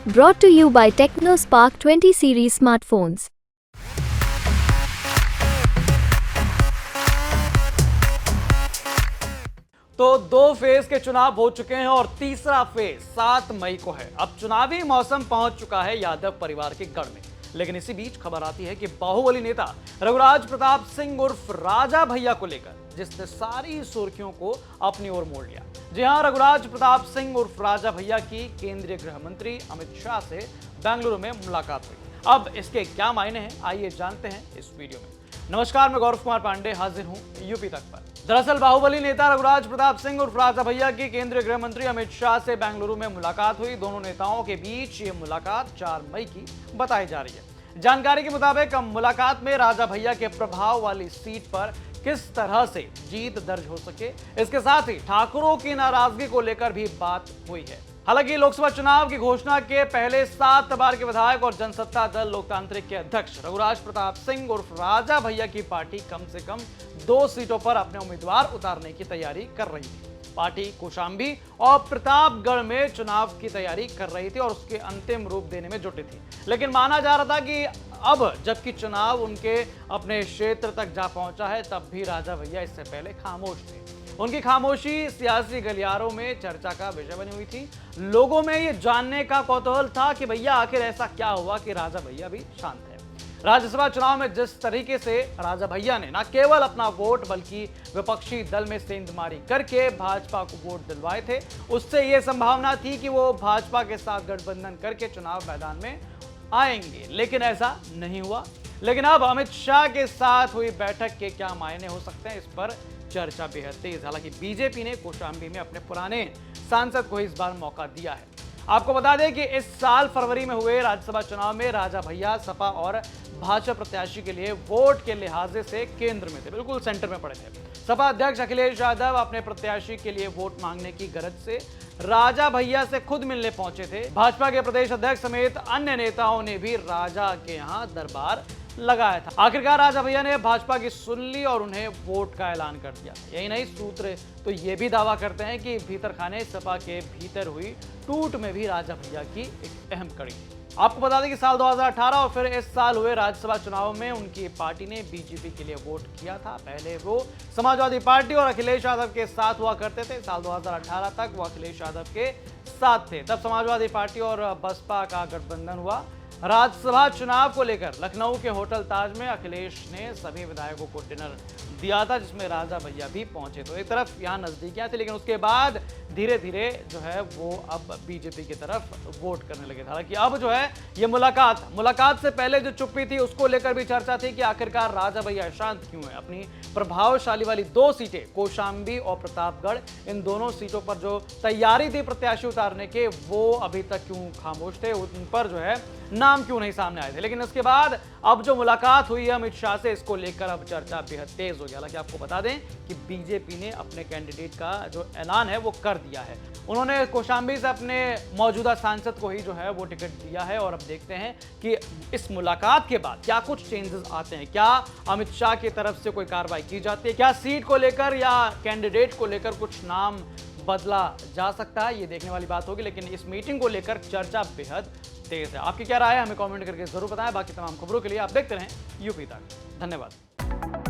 Brought to you by TechnoSpark 20 series smartphones. तो दो phase के चुनाव हो चुके हैं और तीसरा फेज 7 मई को है। अब चुनावी मौसम पहुंच चुका है यादव परिवार के गढ़ में। लेकिन इसी बीच खबर आती है कि बाहुबली नेता रघुराज प्रताप सिंह उर्फ राजा भैया को लेकर जिसने सारी सुर्खियों को अपनी ओर मोड़ लिया। जी हां, रघुराज प्रताप सिंह उर्फ राजा भैया की केंद्रीय गृह मंत्री अमित शाह से बेंगलुरु में मुलाकात हुई। अब इसके क्या मायने हैं, आइए जानते हैं इस वीडियो में। नमस्कार, मैं गौरव कुमार पांडे हाजिर हूं यूपी तक पर। दरअसल बाहुबली नेता रघुराज प्रताप सिंह उर्फ राजा भैया की केंद्रीय गृह मंत्री अमित शाह से बेंगलुरु में मुलाकात हुई। दोनों नेताओं के बीच ये मुलाकात 4 मई की बताई जा रही है। जानकारी के मुताबिक मुलाकात में राजा भैया के प्रभाव वाली सीट पर किस तरह से जीत दर्ज हो सके, इसके साथ ही ठाकुरों की नाराजगी को लेकर भी बात हुई है। हालांकि लोकसभा चुनाव की घोषणा के पहले 7 बार के विधायक और जनसत्ता दल लोकतांत्रिक के अध्यक्ष रघुराज प्रताप सिंह उर्फ राजा भैया की पार्टी कम से कम 2 सीटों पर अपने उम्मीदवार उतारने की तैयारी कर रही थी। पार्टी कौशांबी और प्रतापगढ़ में चुनाव की तैयारी कर रही थी और उसके अंतिम रूप देने में जुटी थी। लेकिन माना जा रहा था कि अब जबकि चुनाव उनके अपने क्षेत्र तक जा पहुंचा है, तब भी राजा भैया इससे पहले खामोश थे। उनकी खामोशी सियासी गलियारों में चर्चा का विषय बनी हुई थी। लोगों में ये जानने का कौतूहल था कि भैया आखिर ऐसा क्या हुआ कि राजा भैया भी शांत है। राज्यसभा चुनाव में जिस तरीके से राजा भैया ने न केवल अपना वोट बल्कि विपक्षी दल में सेंधमारी करके भाजपा को वोट दिलवाए थे, उससे यह संभावना थी कि वो भाजपा के साथ गठबंधन करके चुनाव मैदान में आएंगे, लेकिन ऐसा नहीं हुआ। लेकिन अब अमित शाह के साथ हुई बैठक के क्या मायने हो सकते हैं, इस पर चर्चा बेहद तेज। हालांकि बीजेपी ने कौशांबी में अपने पुराने सांसद को इस बार मौका दिया है। आपको बता दें कि इस साल फरवरी में हुए राज्यसभा चुनाव में राजा भैया सपा और भाजपा प्रत्याशी के लिए वोट के लिहाजे से केंद्र में थे, बिल्कुल सेंटर में पड़े थे। सपा अध्यक्ष अखिलेश यादव अपने प्रत्याशी के लिए वोट मांगने की गरज से राजा भैया से खुद मिलने पहुंचे थे। भाजपा के प्रदेश अध्यक्ष समेत अन्य नेताओं ने भी राजा के यहां दरबार लगाया था। आखिरकार राजा भैया ने भाजपा की सुन ली और उन्हें वोट का ऐलान कर दिया। यही नहीं, सूत्र तो ये भी दावा करते हैं कि भीतर खाने सपा के भीतर हुई टूट में भी राजा भैया की एक अहम कड़ी। आपको बता दें कि साल 2018 और फिर इस साल हुए राज्यसभा चुनाव में उनकी पार्टी ने बीजेपी के लिए वोट किया था। पहले वो समाजवादी पार्टी और अखिलेश यादव के साथ हुआ करते थे। साल 2018 तक वो अखिलेश यादव के साथ थे। तब समाजवादी पार्टी और बसपा का गठबंधन हुआ। राज्यसभा चुनाव को लेकर लखनऊ के होटल ताज में अखिलेश ने सभी विधायकों को डिनर दिया था, जिसमें राजा भैया भी पहुंचे। तो एक तरफ यहाँ नजदीकियां थी, लेकिन उसके बाद धीरे धीरे जो है वो अब बीजेपी की तरफ वोट करने लगे थे। हालांकि अब जो है ये मुलाकात से पहले जो चुप्पी थी उसको लेकर भी चर्चा थी कि आखिरकार राजा भैया शांत क्यों है। अपनी प्रभावशाली वाली 2 सीटें कौशांबी और प्रतापगढ़, इन दोनों सीटों पर जो तैयारी थी प्रत्याशी उतारने के, वो अभी तक क्यों खामोश थे, उन पर जो है नाम क्यों नहीं सामने आए थे। लेकिन इसके बाद अब जो मुलाकात हुई है अमित शाह से, इसको लेकर अब चर्चा बेहद तेज हो गया। हालांकि आपको बता दें कि बीजेपी ने अपने कैंडिडेट का जो ऐलान है वो कर दिया है। उन्होंने कौशांबी से अपने मौजूदा सांसद को ही जो है वो टिकट दिया है। और अब देखते हैं कि इस मुलाकात के बाद क्या कुछ चेंजेस आते हैं, क्या अमित शाह की तरफ से कोई कार्रवाई की जाती है, क्या सीट को लेकर या कैंडिडेट को लेकर कुछ नाम बदला जा सकता है, ये देखने वाली बात होगी। लेकिन इस मीटिंग को लेकर चर्चा बेहद तेज है। आपकी क्या राय है, हमें कमेंट करके जरूर बताएं। बाकी तमाम खबरों के लिए आप देखते रहें यूपी तक। धन्यवाद।